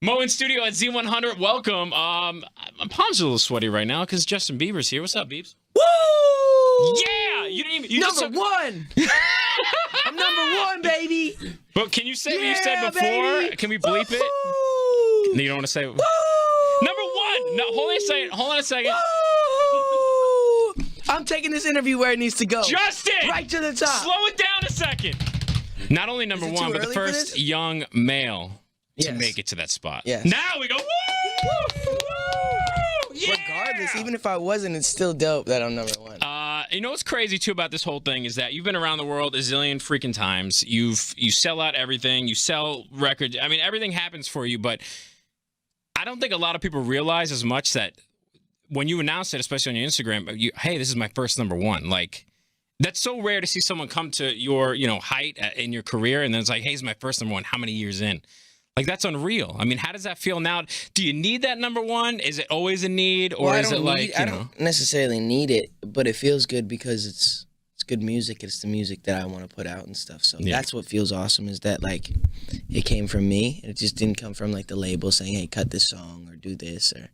Mo in studio at Z100. Welcome. My palms are a little sweaty right now because Justin Bieber's here. What's up, Biebs? Woo! Yeah! You didn't even... You number one! I'm number one, baby! But can you say what you said before? Baby. Can we bleep Woo-hoo! it? No, you don't want to say it. Woo! Number one! No, hold on a second. Hold on a second. Woo! I'm taking this interview where it needs to go. Justin! Right to the top. Slow it down a second. Not only number one, but the first young male to make it to that spot. Yes. Now we go, woo! Woo! Yeah! Regardless, even if I wasn't, it's still dope that I'm number one. You know what's crazy too about this whole thing is that you've been around the world a zillion freaking times. You sell out everything. You sell records. I mean, everything happens for you. But I don't think a lot of people realize as much that when you announce it, especially on your Instagram, hey, this is my first number one. Like, that's so rare to see someone come to your height in your career, and then it's like, hey, it's my first number one. How many years in? Like, that's unreal. I mean, how does that feel now? Do you need that number one? Is it always a need, or is it like, I don't necessarily need it, but it feels good because it's good music. It's the music that I want to put out and stuff. So that's what feels awesome, is that like it came from me. It just didn't come from like the label saying, hey, cut this song or do this, or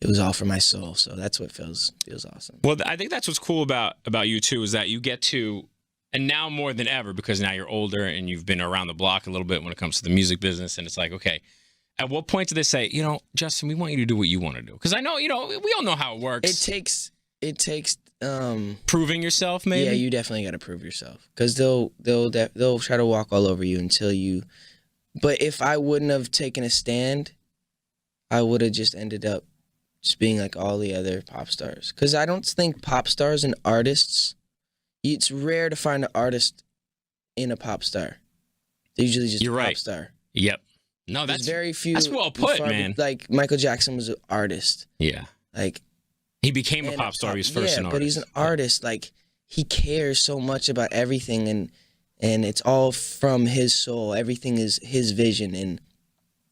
it was all for my soul. So that's what feels awesome. Well, I think that's what's cool about you too, is that you get to. And now more than ever, because now you're older and you've been around the block a little bit when it comes to the music business. And it's like, okay, at what point do they say, Justin, we want you to do what you want to do? Because I know, we all know how it works. It takes proving yourself, maybe? Yeah, you definitely got to prove yourself. Because they'll try to walk all over you until you. But if I wouldn't have taken a stand, I would have just ended up just being like all the other pop stars. Because I don't think pop stars and artists. It's rare to find an artist in a pop star. They're usually just a pop star. Yep. No, There's very few. That's well put, man. Like Michael Jackson was an artist. Yeah. Like he became a pop star. He was first an artist. But he's an artist. Like he cares so much about everything, and it's all from his soul. Everything is his vision, and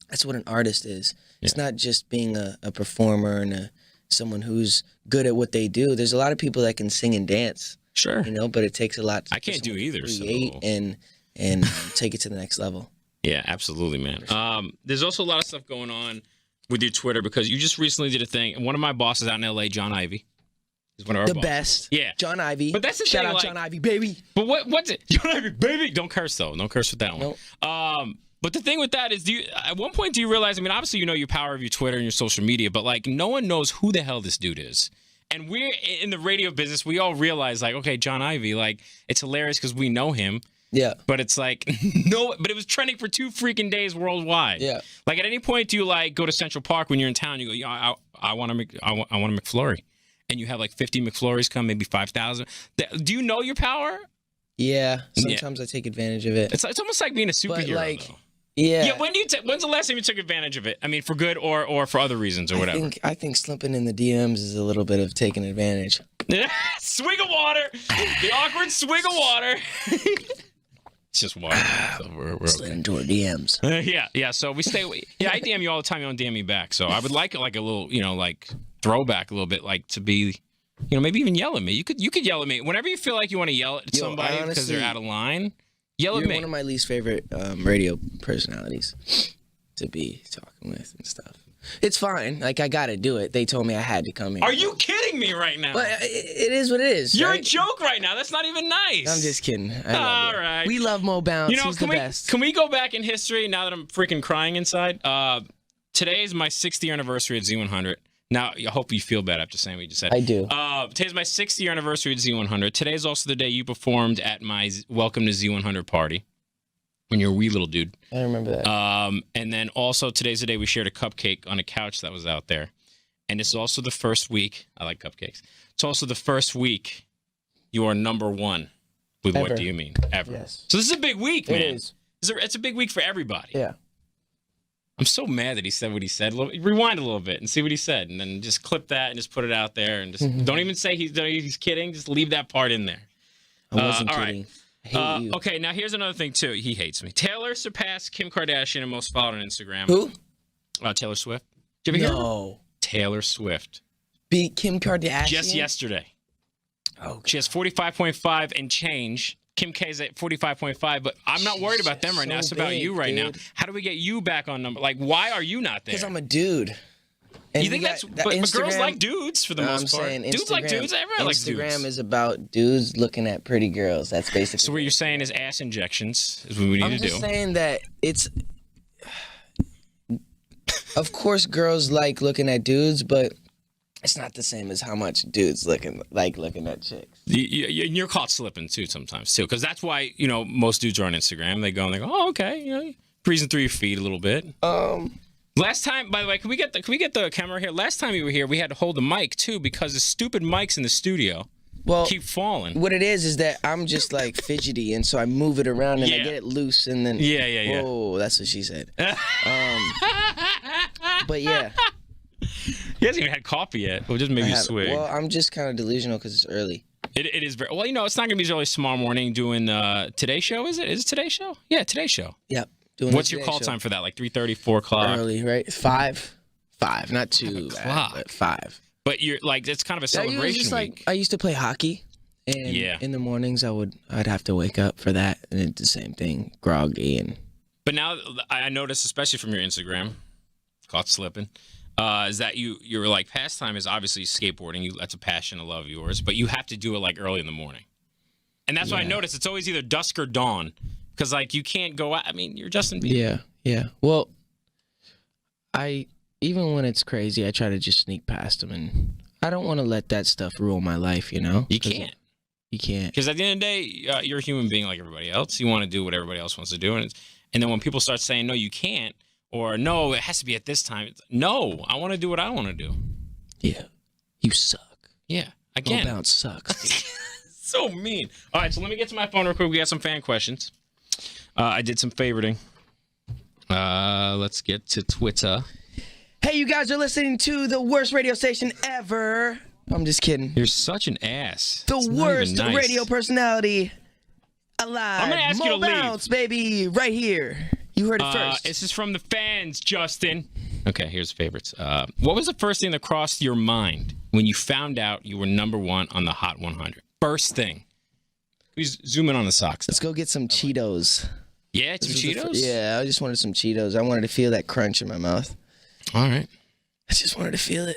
that's what an artist is. Yeah. It's not just being a performer and someone who's good at what they do. There's a lot of people that can sing and dance. Sure. But it takes a lot to I can't do either. Create and take it to the next level. Yeah, absolutely, man. There's also a lot of stuff going on with your Twitter because you just recently did a thing. And one of my bosses out in LA, John Ivy, is one of our bosses. Best. Yeah. John Ivy. But that's the Shout thing, out like, John Ivy, baby. But what's it? John Ivy, baby. Don't curse, though. Don't curse with that one. Nope. But the thing with that is, at one point do you realize, I mean, obviously you know your power of your Twitter and your social media, but like no one knows who the hell this dude is. And we're in the radio business. We all realize, like, okay, John Ivy, like, it's hilarious because we know him. Yeah. But it's like, no, but it was trending for 2 freaking days worldwide. Yeah. Like, at any point do you, like, go to Central Park when you're in town, you go, I want a McFlurry. And you have, like, 50 McFlurries come, maybe 5,000. Do you know your power? Yeah. Sometimes I take advantage of it. It's almost like being a superhero, but, like, though. Yeah. Yeah. When's the last time you took advantage of it? I mean, for good or for other reasons or whatever. I think slipping in the DMs is a little bit of taking advantage. Swig of water. The awkward swig of water. It's just water. So we're slid into our DMs. Yeah. So we stay. Yeah, I DM you all the time. You don't DM me back. So I would like it, like a little, like throwback a little bit, like to be, maybe even yell at me. You could yell at me whenever you feel like you want to yell at somebody because they're out of line. Yell at me. You're one of my least favorite radio personalities to be talking with and stuff. It's fine. Like, I got to do it. They told me I had to come here. Are you kidding me right now? But it is what it is. You're right? a joke right now. That's not even nice. I'm just kidding. All right. We love Mo Bounce. He's the best. Can we go back in history now that I'm freaking crying inside? Today is my 6th year anniversary at Z100. Now, I hope you feel bad after saying what you just said. I do. Today's my 6th year anniversary at Z100. Today is also the day you performed at my Welcome to Z100 party when you were a wee little dude. I remember that. And then also today's the day we shared a cupcake on a couch that was out there. And it's also the first week. I like cupcakes. It's also the first week you are number one with Ever. What Do You Mean? Ever. Yes. So this is a big week, man. It is. It's a big week for everybody. Yeah. I'm so mad that he said what he said. Rewind a little bit and see what he said, and then just clip that and just put it out there, and just don't even say he's kidding. Just leave that part in there. I wasn't all kidding. Right. I hate you. Okay, now here's another thing too. He hates me. Taylor surpassed Kim Kardashian and most followed on Instagram. Who? Taylor Swift. Did you ever hear? No. Taylor Swift. Beat Kim Kardashian? Just yesterday. Oh. She has 45.5 and change Kim K's at 45.5, but I'm not worried about them right now. It's about you right now. How do we get you back on number? Like, why are you not there? Because I'm a dude. And you think that's? But girls like dudes for the most part. Dudes like dudes. Everyone likes dudes. Instagram is about dudes looking at pretty girls. That's basically. So what you're saying is ass injections is what we need to do. I'm just saying that it's. Of course, girls like looking at dudes, but it's not the same as how much dudes looking at chicks. You're caught slipping too sometimes too, because that's why most dudes are on Instagram. They go and they go, oh okay, breezing through your feet a little bit. Last time, by the way, can we get the camera here? Last time you were here, we had to hold the mic too because the stupid mics in the studio keep falling. What it is that I'm just like fidgety, and so I move it around and I get it loose, and then whoa, that's what she said. But yeah, he hasn't even had coffee yet. We'll just maybe swig. Well, I'm just kind of delusional because it's early. It is very well. It's not gonna be as early tomorrow morning doing Today Show. Is it? Is it Today Show? Yeah, Today Show. Yep. What's your call time for that? Like 3:30, 4 o'clock? Early, right? 5, not 2 o'clock, but 5. But you're like, it's kind of a celebration week. I used to play hockey, and in the mornings I'd have to wake up for that, and it's the same thing, groggy and. But now I noticed, especially from your Instagram, caught slipping, is that your like pastime is obviously skateboarding. That's a passion, a love of yours, but you have to do it like early in the morning, and that's why I noticed it's always either dusk or dawn. Because, like, you can't go out. I mean, you're Justin Bieber. Yeah. Well, even when it's crazy, I try to just sneak past them. And I don't want to let that stuff rule my life, You can't. You can't. Because at the end of the day, you're a human being like everybody else. You want to do what everybody else wants to do. And then when people start saying, no, you can't, or no, it has to be at this time. No, I want to do what I want to do. Yeah. You suck. Yeah. Again. Bounce sucks. So mean. All right, so let me get to my phone real quick. We got some fan questions. I did some favoriting. Let's get to Twitter. Hey, you guys are listening to the worst radio station ever. I'm just kidding. You're such an ass. The worst radio personality alive. I'm going to ask you to bounce, leave. Baby, right here. You heard it first. This is from the fans, Justin. Okay, here's favorites. What was the first thing that crossed your mind when you found out you were #1 on the Hot 100? First thing. Please zoom in on the socks. Let's go get some Cheetos. Yeah, some Cheetos? Yeah, I just wanted some Cheetos. I wanted to feel that crunch in my mouth. All right. I just wanted to feel it.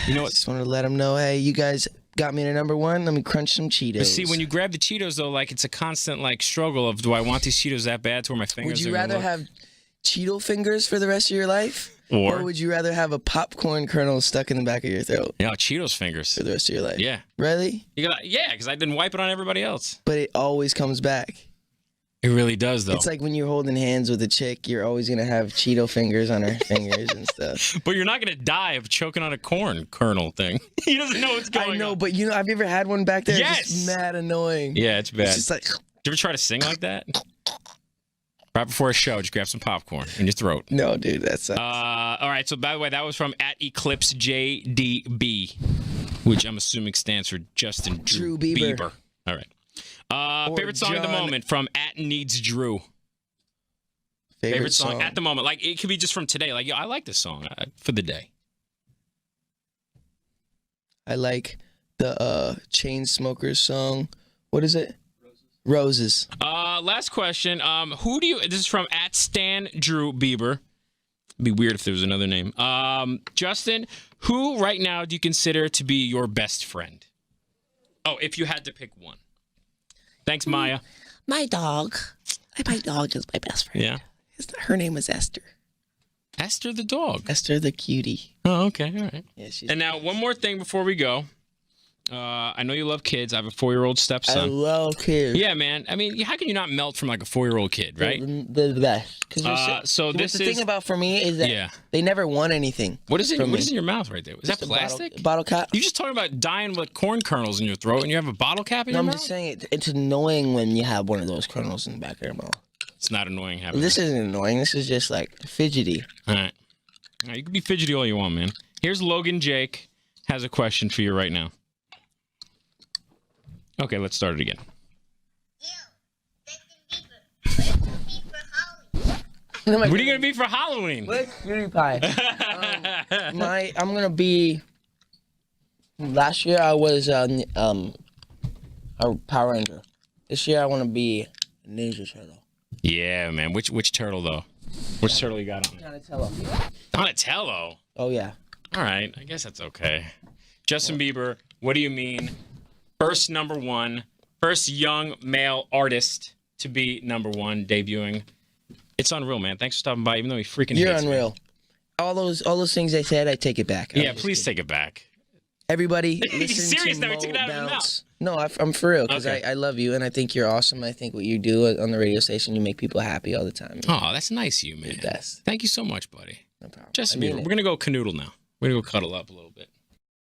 You know what? I just wanted to let them know, hey, you guys got me to #1. Let me crunch some Cheetos. But see, when you grab the Cheetos, though, like it's a constant like struggle of, do I want these Cheetos that bad to where my fingers Would you rather have Cheeto fingers for the rest of your life? Or would you rather have a popcorn kernel stuck in the back of your throat? Yeah, Cheetos fingers. For the rest of your life? Yeah. Really? Yeah, because I didn't wipe it on everybody else. But it always comes back. It really does, though. It's like when you're holding hands with a chick, you're always going to have Cheeto fingers on her fingers and stuff. But you're not going to die of choking on a corn kernel thing. He doesn't know what's going on. I know, but have you ever had one back there? Yes! It's just mad annoying. Yeah, it's bad. It's just like... Did you ever try to sing like that? Right before a show, just grab some popcorn in your throat. No, dude, that's... all right, so by the way, that was from @EclipseJDB, which I'm assuming stands for Justin Drew Bieber. All right. Favorite song at the moment from @NeedsDrew. Favorite song at the moment. Like, it could be just from today. Like, yo, I like this song for the day. I like the Chainsmokers song. What is it? Roses. Last question. This is from @StanDrewBieber. It'd be weird if there was another name. Justin, who right now do you consider to be your best friend? Oh, if you had to pick one. Thanks, Maya. My dog. My dog is my best friend. Yeah. Her name is Esther. Esther the dog. Esther the cutie. Oh, okay. All right. Yeah, and now, one more thing before we go. I know you love kids. I have a 4-year-old stepson. I love kids. Yeah, man. I mean, how can you not melt from like a 4-year-old kid, right? They're the best. So the thing about for me is that they never want anything. What is it? What is in your mouth right there? Is that plastic? Bottle cap. You just talking about dying with corn kernels in your throat, and you have a bottle cap in your mouth? I'm just saying it's annoying when you have one of those kernels in the back of your mouth. It's not annoying having. This isn't annoying. This is just like fidgety. All right. You can be fidgety all you want, man. Here's Logan Jake has a question for you right now. Okay, let's start it again. What are you gonna be for Halloween? What's cutie pie? I'm gonna be. Last year I was a Power Ranger. This year I want to be a Ninja Turtle. Yeah, man. Which turtle though? Which turtle you got on? Donatello. Donatello. Oh yeah. All right, I guess that's okay. Justin Bieber, what do you mean? First number one, first young male artist to be number one, debuting. It's unreal, man. Thanks for stopping by, even though he freaking You're hates unreal. me. All those things they said, I take it back. Yeah, please take it back. Everybody, He's listen serious to now. He took it out of his Bounce. No, I'm for real because Okay. I love you and I think you're awesome. I think what you do on the radio station, you make people happy all the time. Oh, that's nice of you, man. You're the best. Thany you so much, buddy. No problem. Justin I mean Bieber, it. we're gonna go canoodle now. We're gonna go cuddle up a little bit.